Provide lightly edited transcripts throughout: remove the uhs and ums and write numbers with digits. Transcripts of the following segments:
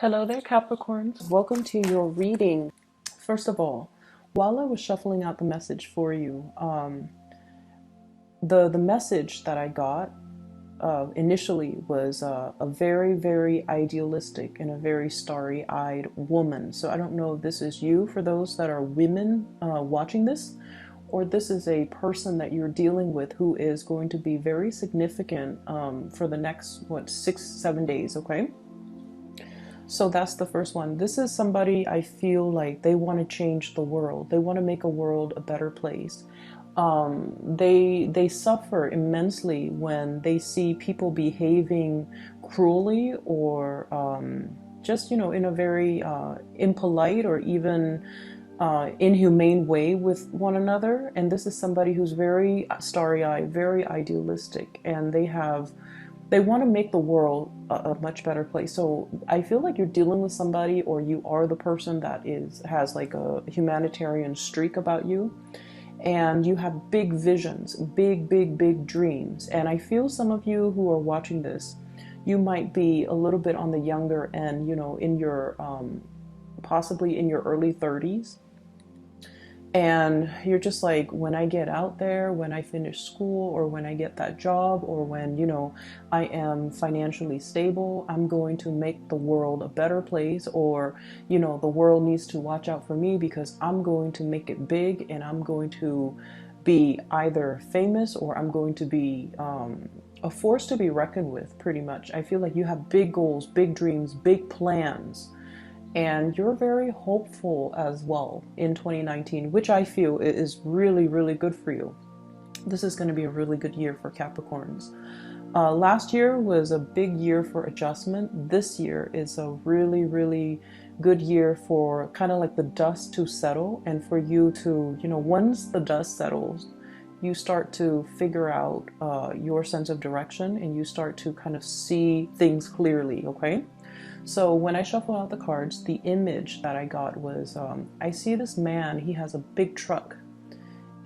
Hello there, Capricorns. Welcome to your reading. First of all, while I was shuffling out the message for you, the message that I got initially was a very, very idealistic and a very starry-eyed woman. So I don't know if this is you for those that are women watching this, or this is a person that you're dealing with who is going to be very significant for the next, 6-7 days, okay? So that's the first one. This is somebody I feel like they want to change the world. They want to make a world a better place. They suffer immensely when they see people behaving cruelly or just in a very impolite or even inhumane way with one another. And this is somebody who's very starry-eyed, very idealistic, and they want to make the world a much better place. So I feel like you're dealing with somebody, or you are the person that has like a humanitarian streak about you, and you have big visions, big, big, big dreams. And I feel some of you who are watching this, you might be a little bit on the younger end, in your possibly in your early 30s. And you're just like, when I get out there, when I finish school, or when I get that job, or when, I am financially stable, I'm going to make the world a better place. Or, the world needs to watch out for me because I'm going to make it big, and I'm going to be either famous, or I'm going to be a force to be reckoned with, pretty much. I feel like you have big goals, big dreams, big plans. And you're very hopeful as well in 2019, which I feel is really, really good for you. This is going to be a really good year for Capricorns. Last year was a big year for adjustment. This year is a really, really good year for kind of like the dust to settle, and for you to, once the dust settles, you start to figure out your sense of direction, and you start to kind of see things clearly, okay? So when I shuffle out the cards, the image that I got was, I see this man, he has a big truck,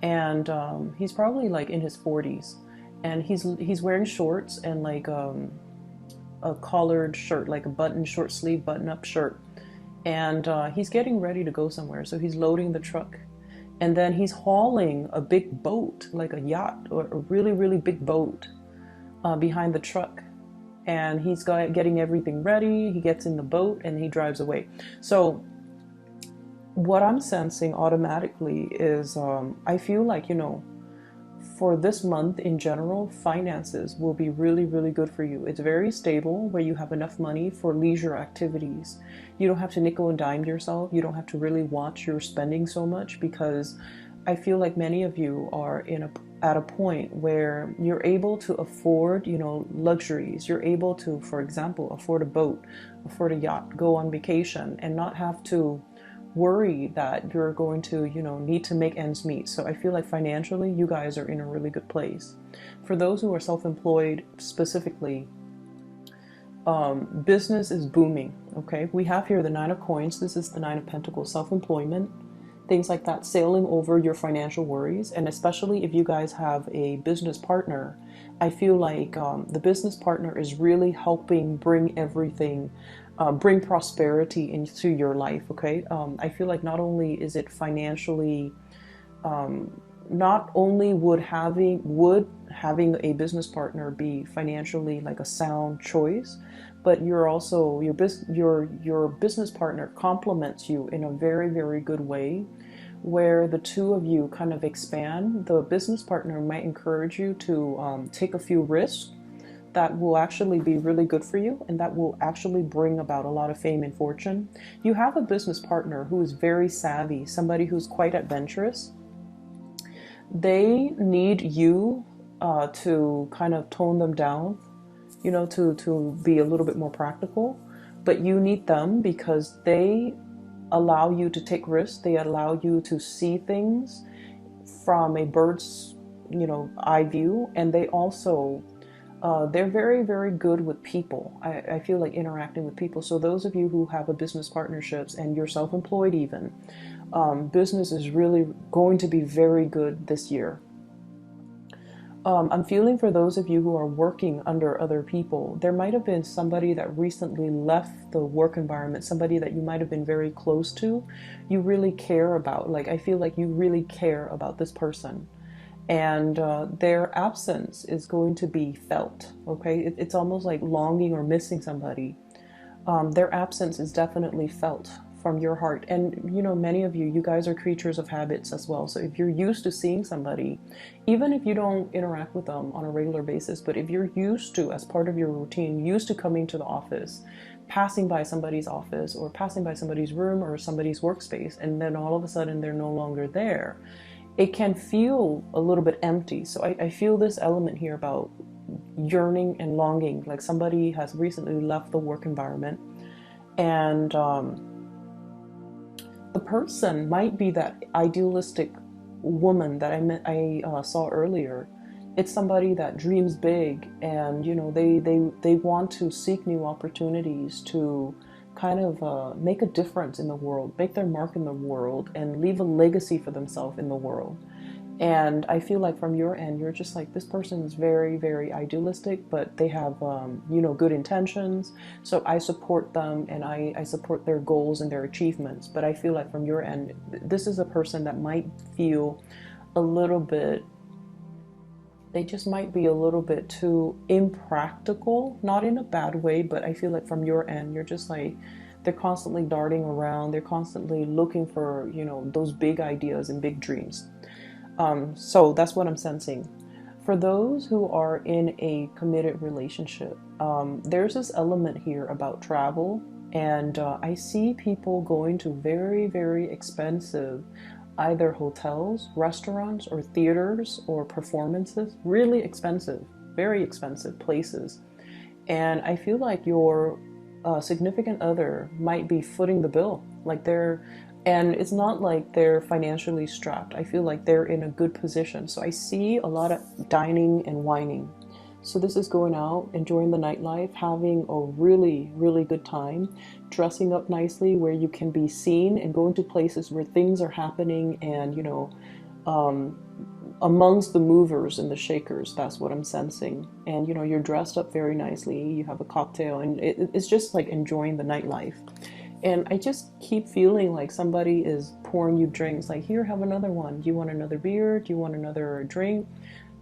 and he's probably like in his 40s, and he's wearing shorts and like a collared shirt, like a short sleeve button up shirt, and he's getting ready to go somewhere. So he's loading the truck, and then he's hauling a big boat, like a yacht or a really, really big boat behind the truck. And he's getting everything ready. He gets in the boat and he drives away. So what I'm sensing automatically is I feel like, for this month in general, finances will be really, really good for you. It's very stable, where you have enough money for leisure activities. You don't have to nickel and dime yourself. You don't have to really watch your spending so much, because I feel like many of you are at a point where you're able to afford, luxuries. You're able to, for example, afford a boat, afford a yacht, go on vacation, and not have to worry that you're going to, need to make ends meet. So I feel like financially, you guys are in a really good place. For those who are self-employed specifically, business is booming, okay? We have here the Nine of Coins. This is the Nine of Pentacles, self-employment, things like that, sailing over your financial worries. And especially if you guys have a business partner, I feel like the business partner is really helping bring everything, bring prosperity into your life, okay? I feel like not only is it financially, not only would having a business partner be financially like a sound choice, but you're also, your business partner complements you in a very, very good way, where the two of you kind of expand. The business partner might encourage you to take a few risks that will actually be really good for you, and that will actually bring about a lot of fame and fortune. You have a business partner who is very savvy, somebody who's quite adventurous. They need you to kind of tone them down, to be a little bit more practical. But you need them because they allow you to take risks. They allow you to see things from a bird's, eye view. And they also, they're very, very good with people. I feel like interacting with people. So those of you who have a business partnerships and you're self-employed even, business is really going to be very good this year. I'm feeling for those of you who are working under other people, there might have been somebody that recently left the work environment, somebody that you might have been very close to, you really care about. Like, I feel like you really care about this person. And their absence is going to be felt, okay? It's almost like longing or missing somebody. Their absence is definitely felt from your heart. And you know, many of you guys are creatures of habits as well. So if you're used to seeing somebody, even if you don't interact with them on a regular basis, but if you're used to, as part of your routine, used to coming to the office, passing by somebody's office or passing by somebody's room or somebody's workspace, and then all of a sudden they're no longer there, it can feel a little bit empty. So I feel this element here about yearning and longing, like somebody has recently left the work environment, and the person might be that idealistic woman that I saw earlier. It's somebody that dreams big, and you know, they want to seek new opportunities to kind of make a difference in the world, make their mark in the world, and leave a legacy for themselves in the world. And I feel like from your end, you're just like, this person is very, very idealistic, but they have, you know, good intentions. So I support them, and I support their goals and their achievements. But I feel like from your end, this is a person that might feel a little bit, they just might be a little bit too impractical, not in a bad way, but I feel like from your end, you're just like, they're constantly darting around. They're constantly looking for, you know, those big ideas and big dreams. So that's what I'm sensing. For those who are in a committed relationship, there's this element here about travel, and I see people going to very, very expensive either hotels, restaurants, or theaters, or performances. Really expensive, very expensive places. And I feel like your significant other might be footing the bill. Like and it's not like they're financially strapped. I feel like they're in a good position. So I see a lot of dining and wining. So this is going out, enjoying the nightlife, having a really, really good time, dressing up nicely where you can be seen, and going to places where things are happening, and, you know, um, amongst the movers and the shakers. That's what I'm sensing. And, you know, you're dressed up very nicely, you have a cocktail, and it's just like enjoying the nightlife. And I just keep feeling like somebody is pouring you drinks, like, here, have another one. Do you want another beer? Do you want another drink?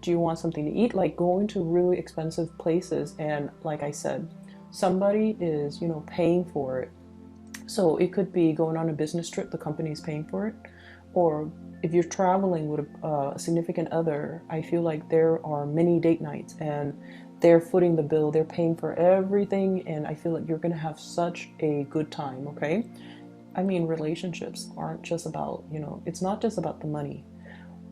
Do you want something to eat? Like going to really expensive places. And like I said, somebody is, you know, paying for it. So it could be going on a business trip, the company is paying for it. Or if you're traveling with a significant other, I feel like there are many date nights, and they're footing the bill, they're paying for everything, and I feel like you're gonna have such a good time, okay? I mean, relationships aren't just about, you know, it's not just about the money.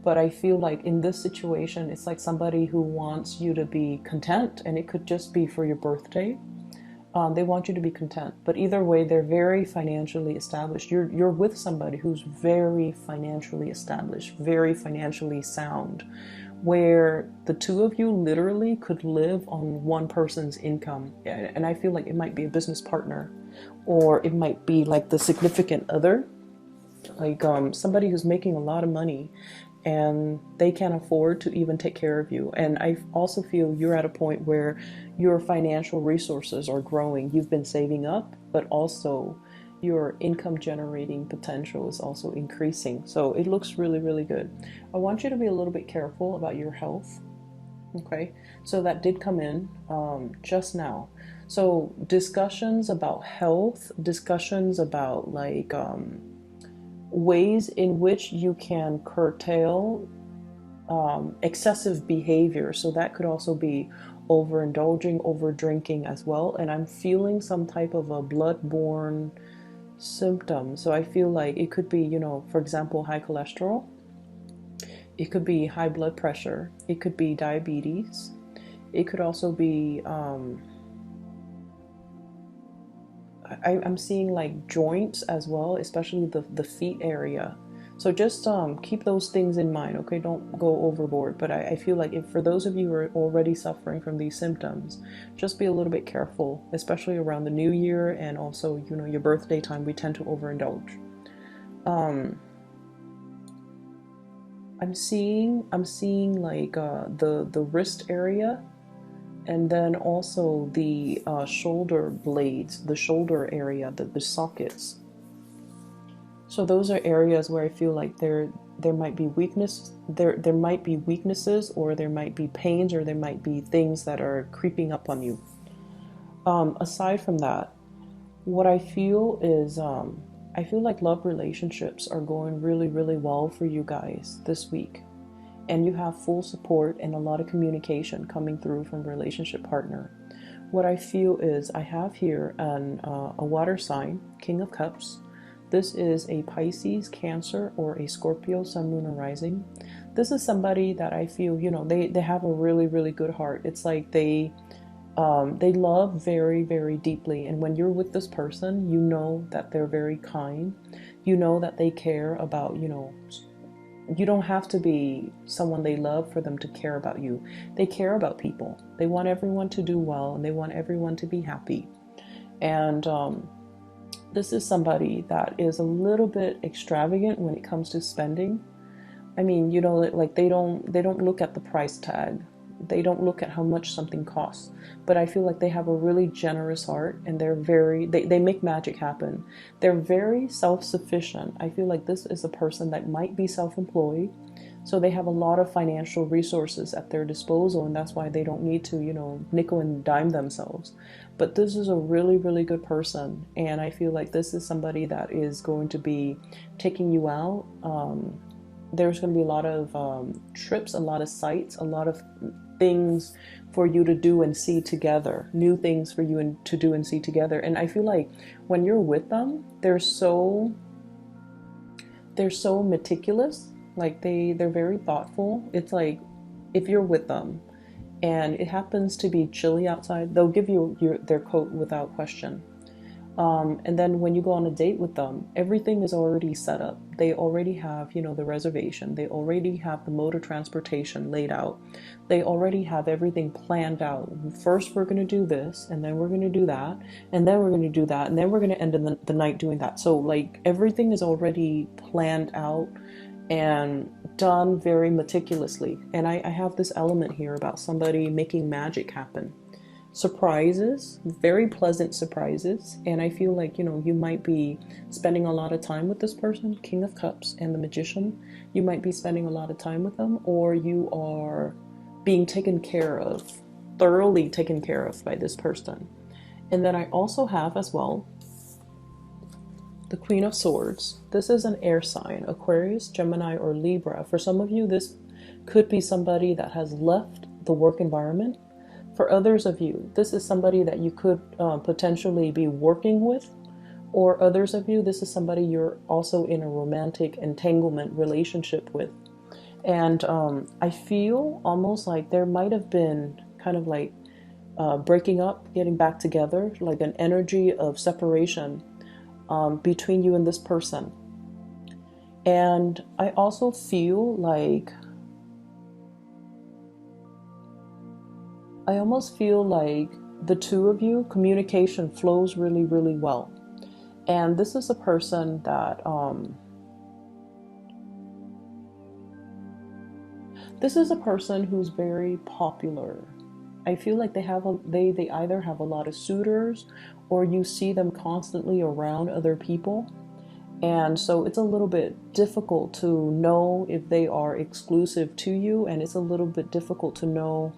But I feel like in this situation, it's like somebody who wants you to be content, and it could just be for your birthday. They want you to be content. But either way, they're very financially established. You're with somebody who's very financially established, very financially sound, where the two of you literally could live on one person's income. And I feel like it might be a business partner, or it might be like the significant other, like somebody who's making a lot of money, and they can't afford to even take care of you. And I also feel you're at a point where your financial resources are growing. You've been saving up, but also your income generating potential is also increasing. So it looks really, really good. I want you to be a little bit careful about your health. Okay, so that did come in just now. So discussions about health, discussions about like ways in which you can curtail excessive behavior. So that could also be overindulging, over drinking as well. And I'm feeling some type of a blood-borne symptom. So I feel like it could be, you know, for example, high cholesterol. It could be high blood pressure. It could be diabetes. It could also be I'm seeing like joints as well, especially the feet area. So just keep those things in mind, okay? Don't go overboard. But I feel like if for those of you who are already suffering from these symptoms, just be a little bit careful, especially around the new year, and also, you know, your birthday time, we tend to overindulge. I'm seeing like the wrist area, and then also the shoulder blades, the shoulder area, the sockets. So those are areas where I feel like there might be weakness, there might be weaknesses, or there might be pains, or there might be things that are creeping up on you. Aside from that, what I feel is I feel like love relationships are going really, really well for you guys this week. And you have full support and a lot of communication coming through from relationship partner. What I feel is I have here a water sign, King of Cups. This is a Pisces, Cancer, or a Scorpio, Sun, Moon, or Rising. This is somebody that I feel, they have a really, really good heart. It's like they love very, very deeply. And when you're with this person, you know that they're very kind. You know that they care about, you don't have to be someone they love for them to care about you. They care about people. They want everyone to do well, and they want everyone to be happy. And this is somebody that is a little bit extravagant when it comes to spending. I mean, like they don't look at the price tag. They don't look at how much something costs. But I feel like they have a really generous heart, and they make magic happen. They're very self-sufficient. I feel like this is a person that might be self-employed. So they have a lot of financial resources at their disposal, and that's why they don't need to, nickel and dime themselves. But this is a really, really good person, and I feel like this is somebody that is going to be taking you out. There's going to be a lot of trips, a lot of sights, a lot of things for you to do and see together, new things for you to do and see together. And I feel like when you're with them, they're so meticulous. Like they're very thoughtful. It's like if you're with them and it happens to be chilly outside, they'll give you their coat without question. And then when you go on a date with them, everything is already set up. They already have, the reservation. They already have the mode of transportation laid out. They already have everything planned out. First, we're going to do this, and then we're going to do that, and then we're going to do that, and then we're going to end the night doing that. So, like, everything is already planned out and done very meticulously. And I have this element here about somebody making magic happen. Surprises, very pleasant surprises. And I feel like, you might be spending a lot of time with this person, King of Cups and the Magician. You might be spending a lot of time with them, or you are being taken care of, thoroughly taken care of by this person. And then I also have as well the Queen of Swords. This is an air sign, Aquarius, Gemini, or Libra. For some of you, this could be somebody that has left the work environment. For others of you, this is somebody that you could potentially be working with. Or others of you, this is somebody you're also in a romantic entanglement relationship with. And I feel almost like there might have been kind of like breaking up, getting back together, like an energy of separation between you and this person. And I also feel like I almost feel like the two of you, communication flows really, really well. And this is a person that, this is a person who's very popular. I feel like they either have a lot of suitors, or you see them constantly around other people. And so it's a little bit difficult to know if they are exclusive to you, and it's a little bit difficult to know.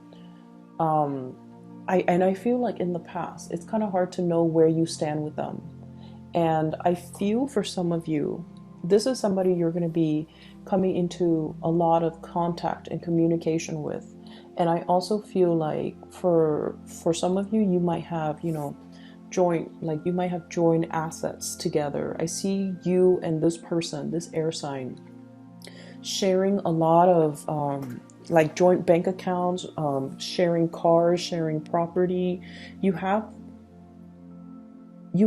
I feel like in the past, it's kind of hard to know where you stand with them. And I feel for some of you, this is somebody you're going to be coming into a lot of contact and communication with. And I also feel like for some of you, you might have, you might have joint assets together. I see you and this person, this air sign, sharing a lot of like joint bank accounts, sharing cars, sharing property. You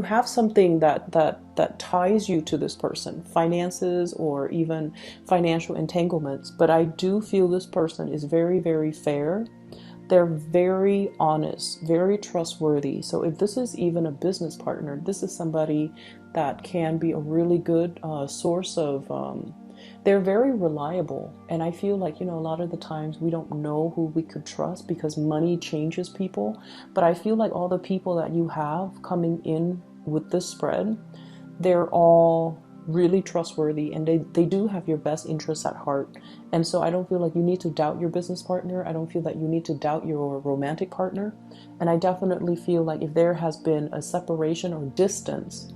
have something that ties you to this person, finances or even financial entanglements. But I do feel this person is very, very fair. They're very honest, very trustworthy. So if this is even a business partner, this is somebody that can be a really good source of They're very reliable. And I feel like, a lot of the times we don't know who we could trust because money changes people. But I feel like all the people that you have coming in with this spread, they're all really trustworthy, and they do have your best interests at heart. And so I don't feel like you need to doubt your business partner. I don't feel that you need to doubt your romantic partner. And I definitely feel like if there has been a separation or distance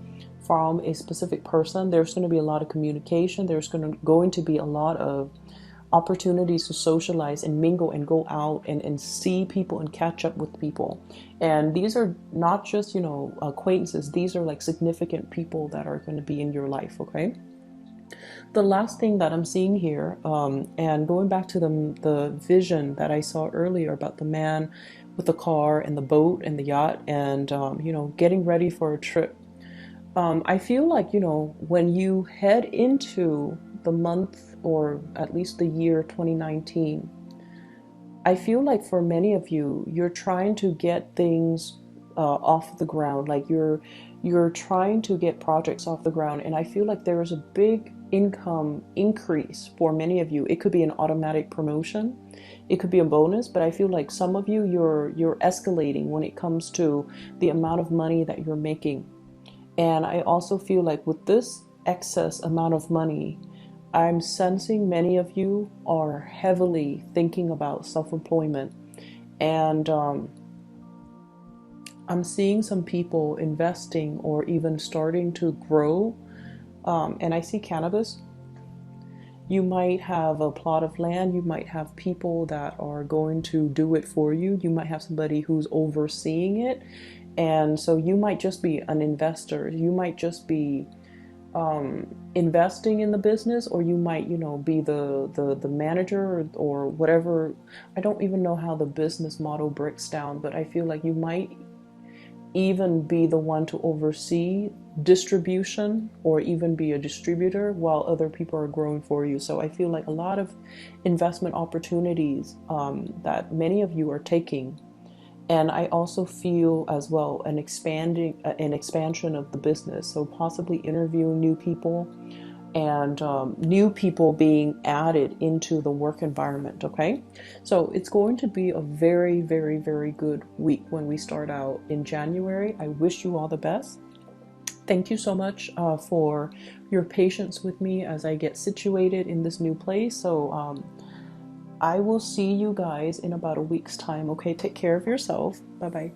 from a specific person, there's going to be a lot of communication. There's going to be a lot of opportunities to socialize and mingle and go out and see people and catch up with people. And these are not just, acquaintances. These are like significant people that are going to be in your life, okay? The last thing that I'm seeing here, and going back to the vision that I saw earlier about the man with the car and the boat and the yacht and, getting ready for a trip. I feel like, when you head into the month or at least the year 2019, I feel like for many of you, you're trying to get things off the ground. Like you're trying to get projects off the ground. And I feel like there is a big income increase for many of you. It could be an automatic promotion. It could be a bonus, but I feel like some of you, you're escalating when it comes to the amount of money that you're making. And I also feel like with this excess amount of money, I'm sensing many of you are heavily thinking about self-employment. And I'm seeing some people investing or even starting to grow. And I see cannabis. You might have a plot of land. You might have people that are going to do it for you. You might have somebody who's overseeing it. And so you might just be an investor. You might just be investing in the business, or you might, be the manager or whatever. I don't even know how the business model breaks down, but I feel like you might even be the one to oversee distribution or even be a distributor while other people are growing for you. So I feel like a lot of investment opportunities that many of you are taking. And I also feel as well an expansion of the business. So possibly interviewing new people and new people being added into the work environment. Okay, so it's going to be a very, very, very good week when we start out in January. I wish you all the best. Thank you so much for your patience with me as I get situated in this new place. So I will see you guys in about a week's time. Okay, take care of yourself. Bye bye.